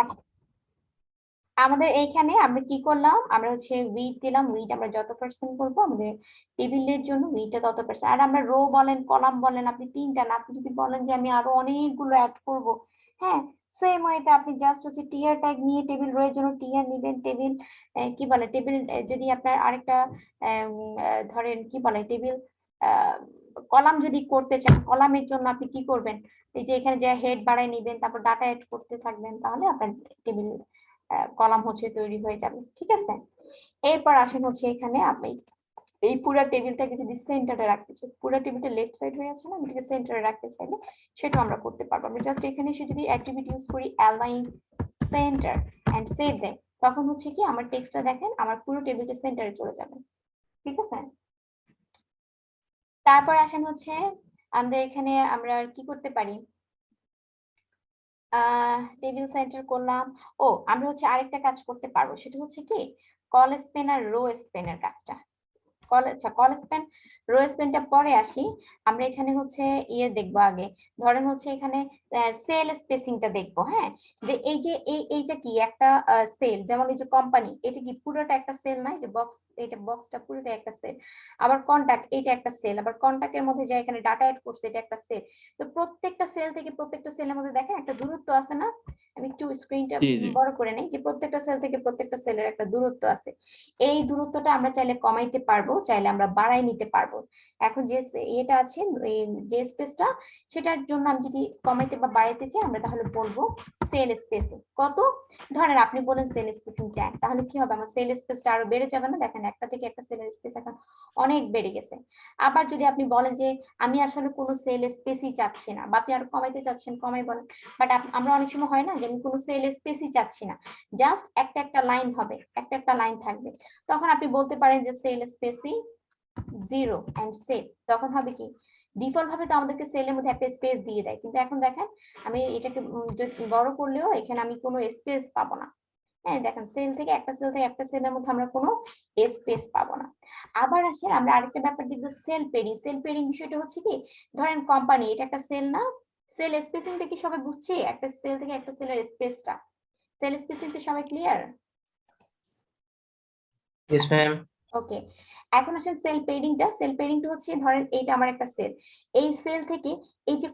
আচ্ছা, আমাদের এইখানে আমরা কি করলাম, আমরা হচ্ছে উইড দিলাম। উইড আমরা যত পার্সেন্ট করবো আমাদের টেবিলের জন্য উইডটা তত পার্সেন্ট। আর আমরা রো বলেন কলাম বলেন, আপনি তিনটা না, আপনি যদি বলেন যে আমি আরো অনেকগুলো অ্যাড করব, হ্যাঁ, সেম ওয়েতে আপনি জাস্ট হচ্ছে টিয়ার ট্যাগ নিয়ে টেবিল রো এর জন্য টিয়ার নিবেন। টেবিল কি বলে, টেবিল যদি আপনার আরেকটা ধরেন কি বলে টেবিল কলাম যদি করতে চান, কলামের জন্য আপনি কি করবেন, এই যে এখানে যে হেড বাড়ায় নিবেন, তারপর ডাটা অ্যাড করতে থাকবেন, তাহলে আপনার টেবিল কলাম হচ্ছে তৈরি হয়ে যাবে। ঠিক আছে, এরপর আসেন হচ্ছে এখানে আপনি এই পুরো টেবিলটাকে যদি সেন্টারে রাখতে চাই, পুরো টেবিলটা লেফট সাইড হয়ে আছে না, এটাকে সেন্টারে রাখতে চাইলে সেটা আমরা করতে পারবো। আমরা জাস্ট এখানে এসে যদি অ্যাট্রিবিউট ইউজ করি অ্যালাইন সেন্টার এন্ড সেভ দেন, তখন হচ্ছে কি আমার টেক্সটটা দেখেন আমার পুরো টেবিলটা সেন্টারে চলে যাবে। ঠিক আছে, তারপর আসেন হচ্ছে আমাদের এখানে আমরা কি করতে পারি, টেবিল সেন্টার করলাম। ও, আমরা হচ্ছে আরেকটা কাজ করতে পারবো, সেটা হচ্ছে কি কল স্পেন আর রো স্পেনের কাজটা। কল স্পেন রো স্পেনটা পরে আসি। আমরা এখানে হচ্ছে ইয়ে দেখবো আগে, ধরেন হচ্ছে এখানে সেল স্পেসিংটা দেখবো। হ্যাঁ, যে এই যে এইটা কি একটা সেল, যেমন এই যে কোম্পানি, এটা কি পুরোটা একটা সেল নাই, যে বক্স, এটা বক্সটা পুরোটা একটা সেল। আবার কন্টাক্ট, এটা একটা সেল। আবার কন্টাক্টের মধ্যে যে এখানে ডাটা অ্যাড করছে, এটা একটা সেল। তো প্রত্যেকটা সেল থেকে প্রত্যেকটা সেলের মধ্যে দেখেন একটা দূরত্ব আছে না। আমি একটু স্ক্রিনটা জি জি বড় করে নেই, যে প্রত্যেকটা সেল থেকে প্রত্যেকটা সেলের একটা দূরত্ব আছে। এই দূরত্বটা আমরা চাইলে কমাইতে পারবো, চাইলে আমরা বাড়াই নিতে পারবো। এখন যে এটা আছে, যে স্পেসটা, সেটার জন্য আমি যদি কমাইতে বা বাড়াইতে চাই, আমরা তাহলে বলবো সেল স্পেসিং কত। ধরেন আপনি বলেন সেল স্পেসিং 10, তাহলে কি হবে, আমার সেল স্পেসটা আরো বেড়ে যাবে না। দেখেন একটা থেকে একটা সেলের স্পেস এখন অনেক বেড়ে গেছে। আবার যদি আপনি বলেন যে আমি আসলে কোনো সেল স্পেসই চাচ্ছি না, বা আপনি আরো কমাইতে চাচ্ছেন, কমাই বলেন। বাট আমরা অনেক সময় হয় না যে আমি কোনো সেল স্পেসই চাচ্ছি না, জাস্ট একটা একটা লাইন হবে, একটা একটা লাইন থাকবে, তখন আপনি বলতে পারেন যে সেল স্পেসিং 0 এন্ড সেভ। তখন হবে কি, ডিফল্ট ভাবে তো আমাদেরকে সেলের মধ্যে একটা স্পেস দিয়ে দেয়, কিন্তু এখন দেখেন আমি এটাকে বড় করলেও এখানে আমি কোনো স্পেস পাবো না। হ্যাঁ, দেখেন সেল থেকে একটা সেলের মধ্যে আমরা কোনো স্পেস পাবো না। আবার আসেন আমরা আরেকটা ব্যাপার দেখবো, সেল পেরিং। সেল পেরিং বিষয়টা হচ্ছে কি, ধরেন কোম্পানি, এটা একটা সেল না, সেল স্পেসিংটা কি সবাই বুঝছি, একটা সেল থেকে একটা সেলের স্পেসটা, সেল স্পেসিংটা সবাই ক্লিয়ার? Yes ma'am. ওকে, এখন আসেন সেল পেডিংটা। সেল পেডিংটা হচ্ছে ধরেন এইটা আমার একটা সেল, এই সেল থেকে এই যে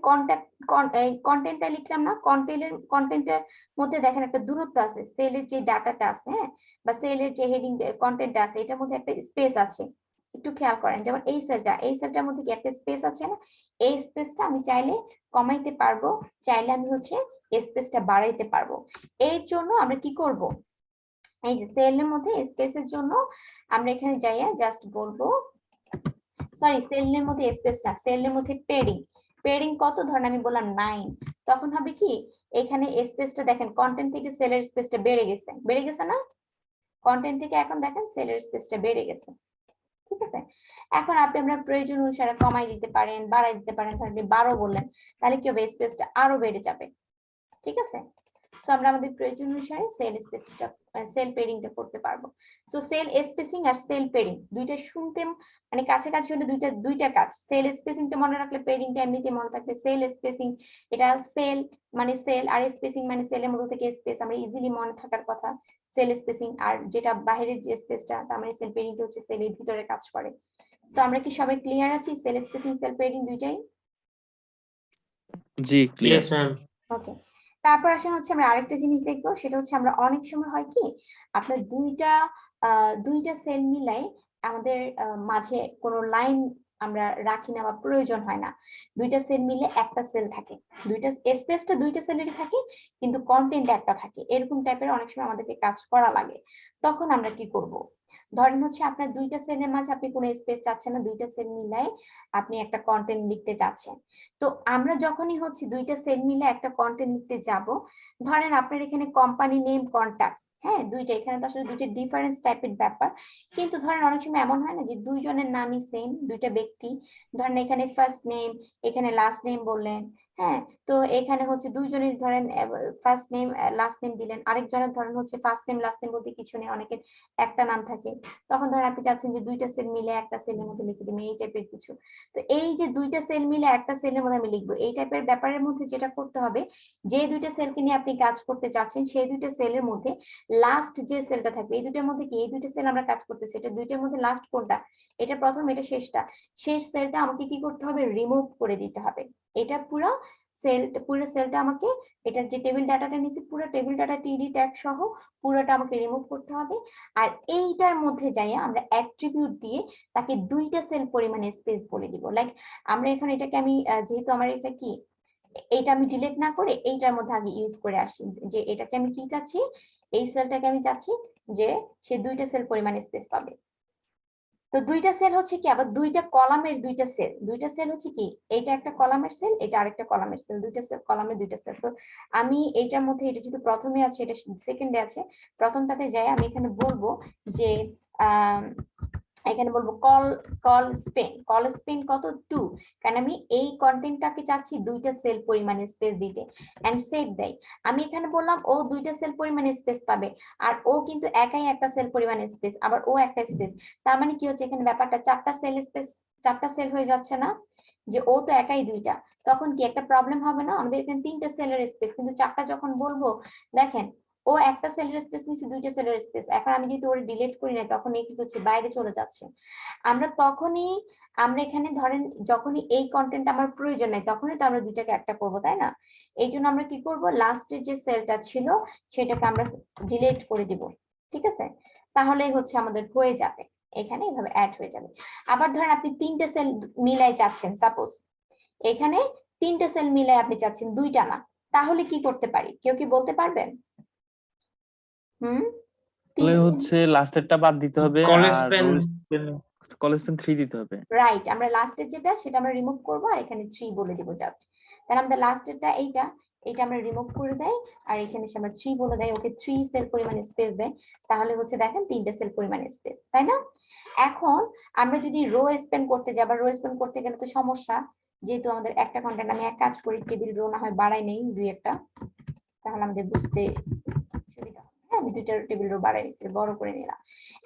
কন্টেন্টটা লিখলাম না, কন্টেন্টের মধ্যে দেখেন একটা দূরত্ব আছে, সেলের যে ডাটাটা আছে, হ্যাঁ, বা সেলের যে হেডিং কন্টেন্টটা আছে, এটার মধ্যে একটা স্পেস আছে। একটু খেয়াল করেন, যেমন এই সেলটার মধ্যে কি একটা স্পেস আছে না, এই স্পেসটা আমি চাইলে কমাইতে পারবো, চাইলে আমি হচ্ছে স্পেসটা বাড়াইতে পারবো। এর জন্য আমরা কি করব, এই যে সেলের মধ্যে স্পেসের জন্য আমরা এখানে যাইয়া জাস্ট বলবো, সরি সেলের মধ্যে স্পেস না, সেলের মধ্যে পেডিং। পেডিং কত, ধরেন আমি বললাম 9, তখন হবে কি এখানে স্পেসটা দেখেন কন্টেন্ট থেকে সেলের স্পেসটা বেড়ে গেছে, বেড়ে গেছে না, কন্টেন্ট থেকে এখন দেখেন সেলের স্পেসটা বেড়ে গেছে। ঠিক আছে, এখন আপনি আপনার প্রয়োজন অনুসারে কমাই দিতে পারেন, বাড়াই দিতে পারেন। ধরেন 12 বললেন, তাহলে কি হবে, স্পেসটা আরো বেড়ে যাবে। ঠিক আছে, সো আমরা আমাদের প্রয়োজন অনুসারে সেল স্পেসিংটা, সেল পেডিংটা করতে পারবো। সো সেল স্পেসিং আর সেল পেডিং দুইটা শুনতে মানে কাছাকাছি হলে দুইটা কাজ। সেল স্পেসিংটা মনে রাখলে পেডিংটা এমনিতে মনে থাকবে। সেল স্পেসিং এটা সেল মানে সেল, আর স্পেসিং মানে সেলের মধ্যে থেকে স্পেস, আমরা ইজিলি মনে থাকার কথা সেল স্পেসিং। আর যেটা বাইরের যে স্পেসটা, তার মানে সেল পেডিংটা হচ্ছে সেলের ভিতরে কাজ করে। সো আমরা কি সবাই ক্লিয়ার আছি সেল স্পেসিং সেল পেডিং দুইটাই? জি ক্লিয়ার। Yes ma'am. ওকে, তারপর আসেন হচ্ছে আমরা আরেকটা জিনিস দেখবো, সেটা হচ্ছে আমরা অনেক সময় হয় কি আপনার দুইটা সেল মিলাই আমাদের মাঝে কোনো লাইন আমরা রাখি না বা প্রয়োজন হয় না, দুইটা সেল মিলে একটা সেল থাকে, দুইটা স্পেসটা দুইটা সেলেরই থাকে কিন্তু কন্টেন্ট একটা থাকে, এরকম টাইপের অনেক সময় আমাদেরকে কাজ করা লাগে। তখন আমরা কি করব, ধরেন হচ্ছে আপনার দুইটা সেলের মাঝে আপনি কোনো স্পেস চাচ্ছেন না, দুইটা সেল মিলাই আপনি একটা কন্টেন্ট লিখতে চাচ্ছেন। তো আমরা যখনই হচ্ছে দুইটা সেল মিলে একটা কন্টেন্ট লিখতে যাব, ধরেন আপনার এখানে কোম্পানি নেম কন্টাক্ট, হ্যাঁ দুইটা, এখানে তো আসলে দুইটা ডিফারেন্স টাইপের ব্যাপার, কিন্তু ধরেন অনেক সময় এমন হয় না যে দুইজনের নামই সেম, দুইটা ব্যক্তি, ধরেন এখানে ফার্স্ট নেম, এখানে লাস্ট নেম বললেন, হ্যাঁ, তো এখানে হচ্ছে দুইজনের ধরেন ফার্স্ট নেম লাস্ট নেম দিলেন, আরেকজনের ধরেন হচ্ছে ফার্স্ট নেম লাস্ট নেম বলতে কিছু নেই, অনেকের একটা নাম থাকে, তখন ধরেন আপনি চাচ্ছেন যে দুইটা সেল মিলে একটা সেলের মধ্যে লিখে দিবেন এই টাইপের কিছু। তো এই যে দুইটা সেল মিলে একটা সেলের মধ্যে আমি লিখবো এই টাইপের ব্যাপারের মধ্যে যেটা করতে হবে, যে দুইটা সেলকে নিয়ে আপনি কাজ করতে চাচ্ছেন সেই দুইটা সেলের মধ্যে লাস্ট যে সেলটা থাকবে, এই দুইটার মধ্যে কি এই দুইটা সেল আমরা কাজ করতেছি, এটা দুইটার মধ্যে লাস্ট কোনটা, এটা প্রথম এটা শেষটা, শেষ সেলটা আমাকে কি করতে হবে, রিমুভ করে দিতে হবে। এটা পুরো সেলটা আমাকে, এটার যে টেবিল ডাটাটা নিছি পুরো টেবিল ডাটা টিডি ট্যাগ সহ পুরোটা আমাকে রিমুভ করতে হবে। আর এইটার মধ্যে যাইয়া আমরা অ্যাট্রিবিউট দিয়ে তাকে দুইটা সেল পরিমাণে স্পেস বলে দিব। লাইক আমরা এখন এটাকে আমি যেহেতু আমার এটা কি, এটা আমি ডিলিট না করে এইটার মধ্যে আগে ইউজ করে আসি, যে এটাকে আমি কি চাচ্ছি, এই সেলটাকে আমি চাচ্ছি যে সে দুইটা সেল পরিমাণে স্পেস পাবে। তো দুইটা সেল হচ্ছে কি, আবার দুইটা কলামের দুইটা সেল হচ্ছে কি, এইটা একটা কলামের সেল, এটা আরেকটা কলামের সেল, দুইটা সেল কলামের দুইটা সেল। সো আমি এইটার মধ্যে, এটা যেহেতু প্রথমে আছে এটা সেকেন্ডে আছে, প্রথমটাতে যাই আমি এখানে বলবো যে এখানে বলবো কল স্পেন কত 2, কারণ আমি এই কন্টেন্টটাকে চাচ্ছি দুইটা সেল পরিমাণে স্পেস দিতে, এন্ড সেভ দেই। আমি এখানে বললাম ও দুইটা সেল পরিমাণে স্পেস পাবে, আর ও কিন্তু একাই একটা সেল পরিমাণে স্পেস, আবার ও একটা স্পেস, তার মানে কি হচ্ছে এখানে ব্যাপারটা চারটা সেল হয়ে যাচ্ছে না, যে ও তো একাই দুইটা, তখন কি একটা প্রবলেম হবে না, আমাদের এখানে তিনটা সেলের স্পেস কিন্তু চারটা যখন বলবো, দেখেন ও একটা সেলের স্পেস নিচ্ছে দুইটা সেলের স্পেস, এখন আমি যেহেতু ওর ডিলিট করি না তখন এই কি হচ্ছে বাইরে চলে যাচ্ছে। আমরা এখানে ধরেন যখনই এই কন্টেন্ট আমার প্রয়োজন নাই তখনই তো আমরা দুইটাকে একটা করব, তাই না? এই জন্য আমরা কি করব, লাস্টের যে সেলটা ছিল সেটাকে আমরা ডিলিট করে দিব, ঠিক আছে? তাহলেই হচ্ছে আমাদের হয়ে যাবে, এখানে এইভাবে অ্যাড হয়ে যাবে। আবার ধরেন আপনি তিনটে সেল মিলাই চাচ্ছেন, সাপোজ এখানে তিনটে সেল মিলাই আপনি চাচ্ছেন দুইটা না, তাহলে কি করতে পারি, কেউ কি বলতে পারবেন? তাহলে হচ্ছে লাস্টেরটা বাদ দিতে হবে আর কলেজ পেন 3 দিতে হবে। রাইট, আমরা লাস্টের যেটা সেটা আমরা রিমুভ করব আর এখানে 3 বলে দিব জাস্ট। তাহলে আমাদের লাস্টেরটা এইটা আমরা রিমুভ করে দেই আর এখানে আমরা 3 বলে দেই, ওকে 3 সেল পরিমাণে স্পেস দেই, তাহলে হচ্ছে দেখেন 3টা সেল পরিমাণে স্পেস, তাই না? এখন আমরা যদি রো স্পেন করতে যাই, আবার রো স্পেন করতে গেলে তো সমস্যা, যেহেতু আমাদের একটা কন্টেন্ট, আমি এক কাজ করি টেবিল রো না হয় বাড়াই নেই দুই একটা, তাহলে আমাদের বুঝতে সুবিধা হবে। আমি দুইটা টেবিল রো বাড়াই নিচ্ছি, বড় করে নিলাম।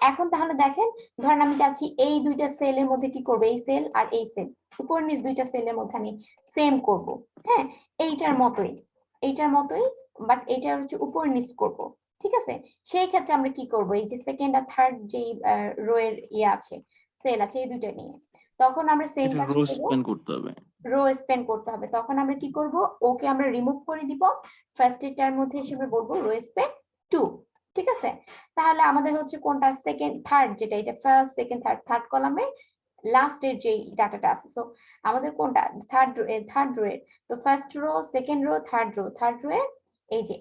এখন তাহলে দেখেন, ধরেন আমি চাচ্ছি এই দুইটা সেলের মধ্যে কি করব, এই সেল আর এই সেল উপর নিচ দুইটা সেলের মধ্যে আমি সেম করব, হ্যাঁ এইটার মতোই, বাট এটা হচ্ছে উপর নিচ করব, ঠিক আছে? সেই ক্ষেত্রে আমরা কি করব, এই যে সেকেন্ড আর থার্ড যে রো এর আছে সেল আছে এই দুইটা নিয়ে, তখন আমরা সেম কাজ রো করব, স্পেন করতে হবে, রো স্পেন করতে হবে। তখন আমরা কি করব, ওকে আমরা রিমুভ করে দিব, ফার্স্ট এটার মধ্যে হিসেবে বলবো রো স্পেন 2, ঠিক আছে? তাহলে আমাদের হচ্ছে কোনটা, সেকেন্ড থার্ড যেটা, এটা ফার্স্ট সেকেন্ড থার্ড কলামের লাস্টের যে ডাটাটা আছে, সো আমাদের কোনটা থার্ড রো এর, তো first row second rho third rho এর এই যে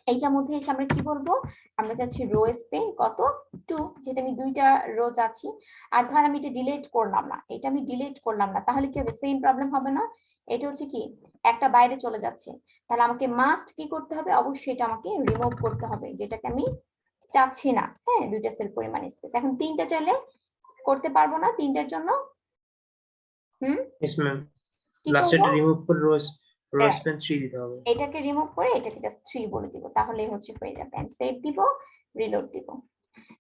এইটার মধ্যে এসে আমরা কি বলবো, আমরা চাচ্ছি রো স্পেন কত 2, যেটা আমি দুইটা রো চাচ্ছি। আর ধর আমি এটা ডিলিট করলাম না, এটা আমি ডিলিট করলাম না, তাহলে কি হবে, সেম প্রবলেম হবে না? এটা হচ্ছে কি একটা বাইরে চলে যাচ্ছে, তাহলে আমাকে মাস্ট কি করতে হবে, অবশ্যই এটা আমাকে রিমুভ করতে হবে, যেটাকে আমি চাচ্ছি না, হ্যাঁ দুইটা সেল পরিমাণ স্পেস। এখন তিনটা চাইলে করতে পারবো না, তিনটার জন্য यस मैम লাস্টটা রিমুভ করে রো স্পেন 3 দিতে হবে, এটাকে রিমুভ করে এটাকে জাস্ট 3 বলে দিব, তাহলেই হচ্ছে হয়ে যাবে, এন্ড সেভ দিব, রিলোড দিব।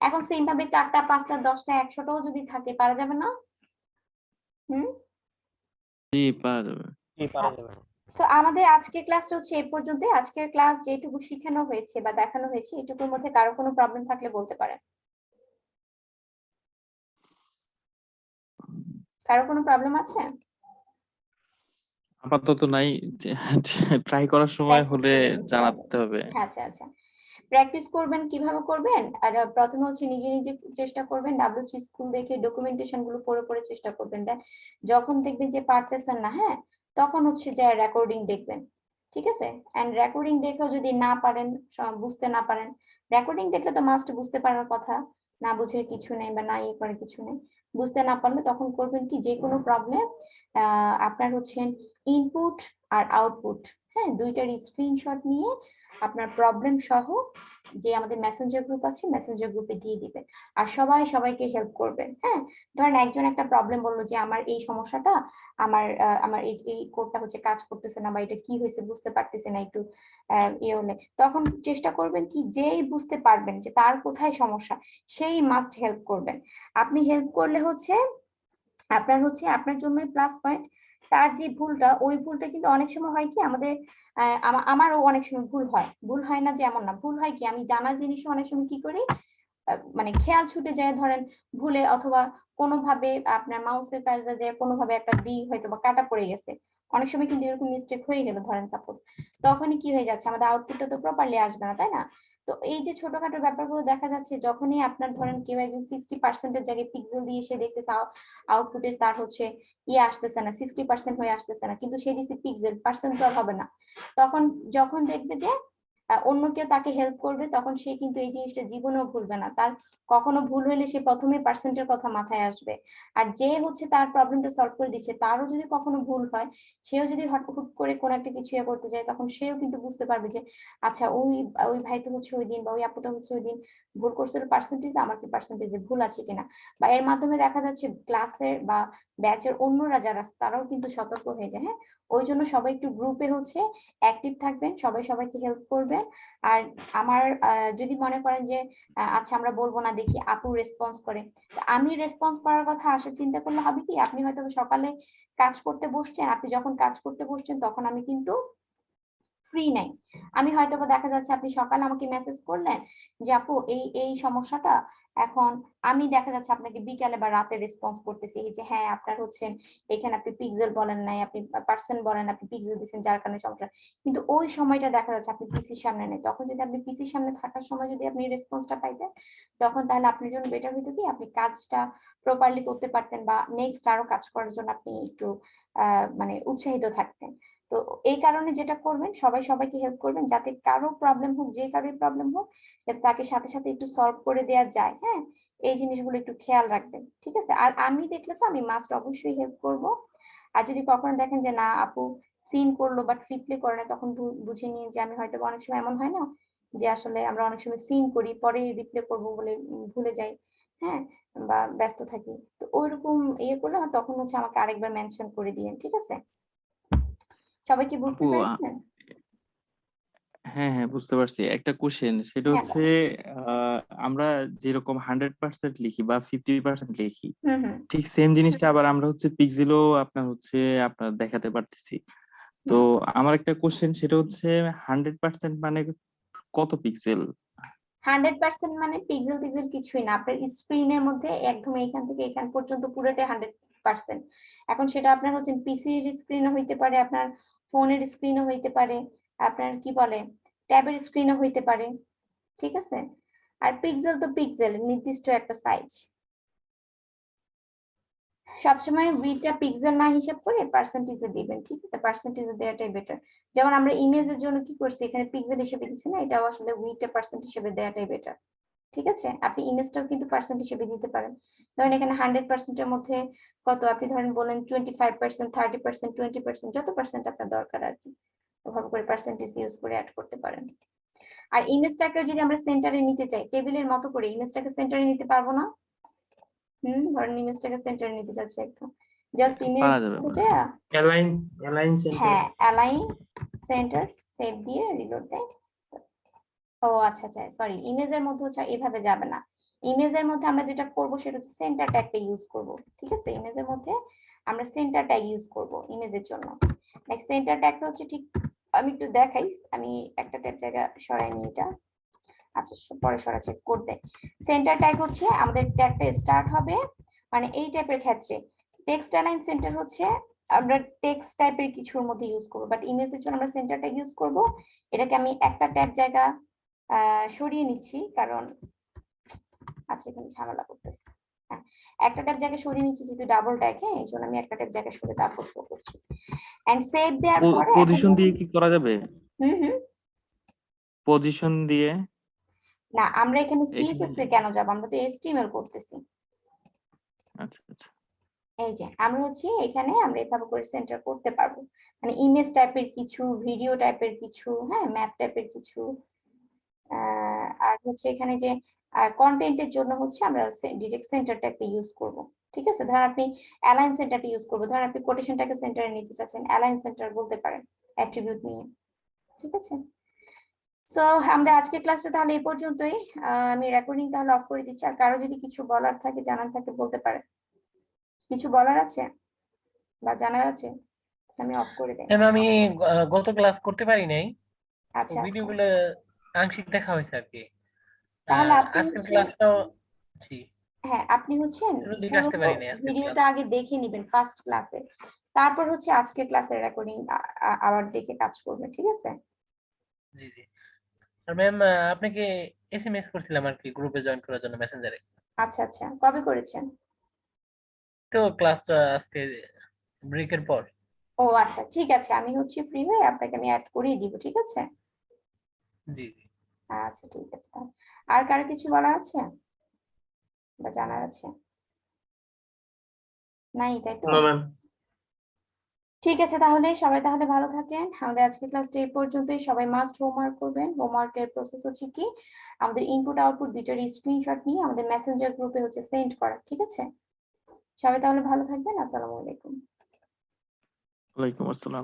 এখন সেম ভাবে 4টা 5টা 10টা 100টাও যদি থাকে পারা যাবে না? জি পারা যাবে। সো আমাদের আজকের ক্লাসটা হচ্ছে এই পর্যন্ত। আজকের ক্লাস যেটুকু শেখানো হয়েছে বা দেখানো হয়েছে এটুকুর মধ্যে কারো কোনো প্রবলেম থাকলে বলতে পারেন। কারো কোনো প্রবলেম আছে? আপাতত নাই, ট্রাই করার সময় হলে জানাতে হবে। আচ্ছা আচ্ছা, প্র্যাকটিস করবেন, কিভাবে করবেন, আর প্রথমে হচ্ছে নিজে নিজে চেষ্টা করবেন, ডাব্লিউসি স্কুল দেখে ডকুমেন্টেশন গুলো পড়ে চেষ্টা করবেন, দেন যখন দেখবেন যে পারতেছেন না, হ্যাঁ তখন হচ্ছে যে রেকর্ডিং দেখবেন, ঠিক আছে? এন্ড রেকর্ডিং দেখেও যদি না পারেন, বুঝতে না পারেন, রেকর্ডিং দেখলে তো মাস্ট বুঝতে পারার কথা, না বুঝে কিছু নেই বা না ইয়ে করে কিছু নেই, বুঝতে না পারলে তখন করবেন কি, যে কোনো প্রবলেম আপনার হচ্ছে ইনপুট আর আউটপুট, হ্যাঁ দুইটার স্ক্রিনশট নিয়ে আপনার প্রবলেম সহ যে আমাদের মেসেঞ্জার গ্রুপ আছে মেসেঞ্জার গ্রুপে দিয়ে দিবেন আর সবাইকে হেল্প করবেন। হ্যাঁ, ধরেন একজন একটা প্রবলেম বললো যে আমার এই সমস্যাটা, আমার এই কোডটা হচ্ছে কাজ করতেছে না বা এটা কি হয়েছে বুঝতে পারতেছে না, একটু ইয়ে হলে তখন চেষ্টা করবেন কি যেই বুঝতে পারবেন যে তার কোথায় সমস্যা সেই মাস্ট হেল্প করবেন। আপনি হেল্প করলে হচ্ছে আপনার জন্যই প্লাস পয়েন্ট। তার যে ভুলটা, ওই ভুলটা কিন্তু অনেক সময় হয় কি আমাদের আমারও অনেক সময় ভুল হয় না যে এমন না, ভুল হয় কি আমি জানা জিনিসও অনেক সময় কি করি মানে খেয়াল ছুটে যায়, ধরেন ভুলে অথবা কোনোভাবে আপনার মাউসের কাজে যায় কোনোভাবে একটা ডি হয়তো বা কাটা পড়ে গেছে, অনেক সময় কিন্তু এরকম মিস্টেক হয়ে গেল ধরেন সাপোজ, তখনই কি হয়ে যাচ্ছে আমাদের আউটপুটটা তো প্রপারলি আসবে না, তাই না? তো এই যে ছোটখাটো ব্যাপারগুলো দেখা যাচ্ছে যখনই আপনার ধরেন কেউ একজন 60% জায়গায় পিক্সেল দিয়ে সে দেখতেছে আউটপুটে তার হচ্ছে ইয়ে আসতেছে না, 60% হয়ে আসতেছে না, কিন্তু সে দিচ্ছে পিক্সেল, পার্সেন্ট তো আর হবে না। তখন যখন দেখবে যে অন্য কেউ তাকে হেল্প করবে তখন সে কিন্তু এই জিনিসটা জীবনেও ভুলবে না, তার কখনো ভুল হলে সে প্রথমে পার্সেন্টের কথা মাথায় আসবে। আর যে হচ্ছে তার প্রবলেমটা সলভ করে দিচ্ছে তারও যদি কখনো ভুল হয়, সেও যদি হুট করে কোনো একটা কিছু ইয়ে করতে যায়, তখন সেও কিন্তু বুঝতে পারবে যে আচ্ছা ওই ওই ভাই তো হচ্ছে ওই দিন বা ওই আপুটা হচ্ছে ওই দিন ভুল করছে পার্সেন্টেজ, আমার কি পার্সেন্টেজে ভুল আছে কিনা। বা এর মাধ্যমে দেখা যাচ্ছে ক্লাসের বা ব্যাচের অন্যরা যারা তারাও কিন্তু সতর্ক হয়ে যায়। হ্যাঁ, ওই জন্য সবাই একটু গ্রুপে হচ্ছে অ্যাক্টিভ থাকবেন, সবাইকে হেল্প করবেন। আর আমার যদি মনে করেন যে আচ্ছা আমরা বলবো না, দেখি আপু রেসপন্স করে, আমি রেসপন্স করার কথা আসে চিন্তা করলে হবে কি, আপনি হয়তো সকালে কাজ করতে বসছেন, আপনি যখন কাজ করতে বসছেন তখন আমি কিন্তু ফ্রি নাই, আমি হয়তো দেখা যাচ্ছে আপনি সকালে আমাকে মেসেজ করলেন যে আপু এই সমস্যাটা, এখন আমি দেখা যাচ্ছে আপনাকে বিকালে বা রাতে রেসপন্স করতেছি যে হ্যাঁ আপনার হচ্ছে এখানে আপনি পিক্সেল বলেন নাই, আপনি পার্সেন্ট বলেন, আপনি পিক্সেল দিচ্ছেন যার কারণে সমস্যা, কিন্তু ওই সময়টা দেখা যাচ্ছে আপনি পিসির সামনে নেই, তখন যদি আপনি পিসির সামনে থাকার সময় যদি আপনি রেসপন্সটা পাইতেন তখন তাহলে আপনার জন্য বেটার হইতো কি আপনি কাজটা প্রপারলি করতে পারতেন বা নেক্সট আরো কাজ করার জন্য আপনি একটু মানে উৎসাহিত থাকতেন। তো এই কারণে যেটা করবেন সবাইকে হেল্প করবেন, যাতে কারো প্রবলেম হোক, যে কারোর প্রবলেম হোক, যাতে তাকে সাথে সাথে একটু সলভ করে দেওয়া যায়। হ্যাঁ, এই জিনিসগুলো একটু খেয়াল রাখবেন, ঠিক আছে? আর আমি দেখলে তো আমি মাস্ট অবশ্যই হেল্প করব। আর যদি কখনো দেখেন যে না আপু সিন করলো বাট রিপ্লে করে না, তখন বুঝে নিয়ে যে আমি হয়তো অনেক সময় এমন হয় না যে আসলে আমরা অনেক সময় সিন করি পরে রিপ্লে করব বলে ভুলে যাই, হ্যাঁ, বা ব্যস্ত থাকি, তো ওইরকম ইয়ে করলে তখন হচ্ছে আমাকে আরেকবার মেনশন করে দিয়েন, ঠিক আছে? সবাই কি বুঝতে আপু পেরেছেন? হ্যাঁ হ্যাঁ বুঝতে পারছি। একটা কোশ্চেন, সেটা হ্যাঁ হচ্ছে আমরা যেরকম 100% লিখি বা 50% লিখি, হুম হুম ঠিক সেম জিনিসটা আবার আমরা হচ্ছে পিক্সেলও আপনার দেখাতে পারতেছি। তো হুম আমার একটা কোশ্চেন, সেটা হচ্ছে 100% মানে কত পিক্সেল? 100% মানে পিক্সেল টিক্সেল কিছুই না, আপনার স্ক্রিনের মধ্যে একদম এইখান থেকে এখান পর্যন্ত পুরোটাই 100%। এখন সেটা আপনার হচ্ছে পিসির স্ক্রিনও হইতে পারে, আপনার ফোনের স্ক্রিনও হইতে পারে, আপনার কি বলে ট্যাবের স্ক্রিনও হইতে পারে, ঠিক আছে? আর পিক্সেল তো পিক্সেল নির্দিষ্ট একটা সাইজ, সবসময় বিটা পিক্সেল না হিসাব করে পার্সেন্টেজে দিবেন, ঠিক আছে? পার্সেন্টেজে দেওয়াটাই বেটার। যেমন আমরা ইমেজের জন্য কি করছি, এখানে পিক্সেল হিসেবে দিচ্ছি না, এটাও আসলে উইটা পার্সেন্ট হিসেবে দেওয়াটাই বেটার, ঠিক আছে? আপনি ইমেজটাও কিন্তু পার্সেন্ট হিসেবে দিতে পারেন। ধরেন এখানে 100%-এর মধ্যে কত আপনি ধরেন বলেন 25%, 30%, 20%, যত পার্সেন্ট আপনার দরকার আর কি, ওভাবে করে পার্সেন্টেজ ইউজ করে অ্যাড করতে পারেন। আর ইমেজটাকে যদি আমরা সেন্টারে নিতে চাই, টেবিলের মতো করে ইমেজটাকে সেন্টারে নিতে পারবো না? ধরেন ইমেজটাকে সেন্টারে নিতে চাচ্ছি একদম, জাস্ট ইমেজ পারা যাবে মধ্যে পারা যাবে। যায়, অ্যালাইন সেন্টার। হ্যাঁ অ্যালাইন সেন্টার, সেভ দিয়ে রিলোড দেয়। ও আচ্ছা আচ্ছা, সরি, ইমেজের মধ্যে হচ্ছে এভাবে যাবে না। ইমেজের মধ্যে আমরা যেটা করব সেটা হচ্ছে সেন্টার ট্যাগটা ইউজ করব, ঠিক আছে? ইমেজের মধ্যে আমরা সেন্টার ট্যাগ ইউজ করব ইমেজের জন্য। নেক্সট সেন্টার ট্যাগটা হচ্ছে ঠিক, আমি একটু দেখাই, আমি একটা ট্যাগ জায়গা সরাই নিই এটা, আচ্ছা পরে সরাচ্ছি কোড দেয়। সেন্টার ট্যাগ হচ্ছে আমাদের ট্যাগটা স্টার্ট হবে মানে এই টাইপের ক্ষেত্রে, টেক্সট অ্যালাইন সেন্টার হচ্ছে আমরা টেক্সট টাইপের কিছুর মধ্যে ইউজ করব, বাট ইমেজের জন্য আমরা সেন্টার ট্যাগ ইউজ করব। এটাকে আমি একটা ট্যাগ জায়গা সরিয়ে নিচ্ছি কারণ আচ্ছা এখানে ঝামেলা করতেছে। হ্যাঁ, একটা ট্যাগ জায়গায় সরিয়ে নিচ্ছি যেহেতু ডাবল ট্যাগ, হ্যাঁ এই জন্য আমি একটা ট্যাগ জায়গায় সরিয়ে তারপর শো করছি। এন্ড সেভ দেওয়ার পরে এখন পজিশন দিয়ে কি করা যাবে? হুম পজিশন দিয়ে না, আমরা এখানে এখানে? সিএসএস এ কেন যাব, আমরা তো এইচটিএমএল করতেছি। আচ্ছা আচ্ছা। এই যে আমরা হচ্ছে এখানে আমরা এভাবে করে সেন্টার করতে পারবো, মানে ইমেজ টাইপের কিছু, ভিডিও টাইপের কিছু, হ্যাঁ ম্যাপ টাইপের কিছু, আর হচ্ছে এখানে যে কন্টেন্টের জন্য হচ্ছে আমরা ডিরেক্ট সেন্টারটাকে ইউজ করব। ঠিক আছে, ধর আপনি অ্যালাইন সেন্টারটা ইউজ করবো, ধর আপনি কোটেশনটাকে সেন্টারে নিতে চাচ্ছেন, অ্যালাইন সেন্টার বলতে পারেন অ্যাট্রিবিউট নিয়ে। ঠিক আছে, সো আমরা আজকের ক্লাসটা তাহলে এই পর্যন্তই। আমি রেকর্ডিং তাহলে অফ করে দিচ্ছি, আর কারো যদি কিছু বলার থাকে, জানার থাকে বলতে পারে। কিছু বলার আছে বা জানার আছে? আমি অফ করে দেই। ম্যাম আমি গত ক্লাস করতে পারি নাই, তো আচ্ছা আচ্ছা, ভিডিওগুলো আংশিক দেখা হয়েছে আর কি। তাহলে আপনি আজকের হচ্ছে, ক্লাসটাও জি হ্যাঁ আপনি হচ্ছেন শুরুর দিকে পুরো আসতে পারি নাই আজকের ক্লাস। ভিডিওটা আগে দেখে নেবেন ফার্স্ট ক্লাসে, তারপর হচ্ছে আজকের ক্লাসের রেকর্ডিং আবার দেখে কাজ করবেন। ঠিক আছে, জি জি। আর ম্যাম আপনাকে এসএমএস করছিলাম আর কি গ্রুপে জয়েন করার জন্য মেসেঞ্জারে। আচ্ছা আচ্ছা, কবে করেছেন? তো ক্লাস আজকে ব্রেকের পর। ও আচ্ছা, ঠিক আছে, আমি হচ্ছে ফ্রি হয়ে আপনাকে আমি অ্যাড করিয়ে দিব। ঠিক আছে, জি জি। আচ্ছা ঠিক আছে। আর কারো কিছু বলার আছে বা জানার আছে? নাই, তাই তো? না ম্যাম। ঠিক আছে, তাহলে সবাই তাহলে ভালো থাকেন। আমাদের আজকে ক্লাসটা এই পর্যন্তই। সবাই মাস্ট হোমওয়ার্ক করবেন। হোমওয়ার্কের প্রসেস হচ্ছে কি, আমাদের ইনপুট আউটপুট দুইটার স্ক্রিনশট নিয়ে আমাদের মেসেঞ্জার গ্রুপে হচ্ছে সেন্ড করা। ঠিক আছে, সবাই তাহলে ভালো থাকবেন। আসসালামু আলাইকুম। ওয়ালাইকুম আসসালাম।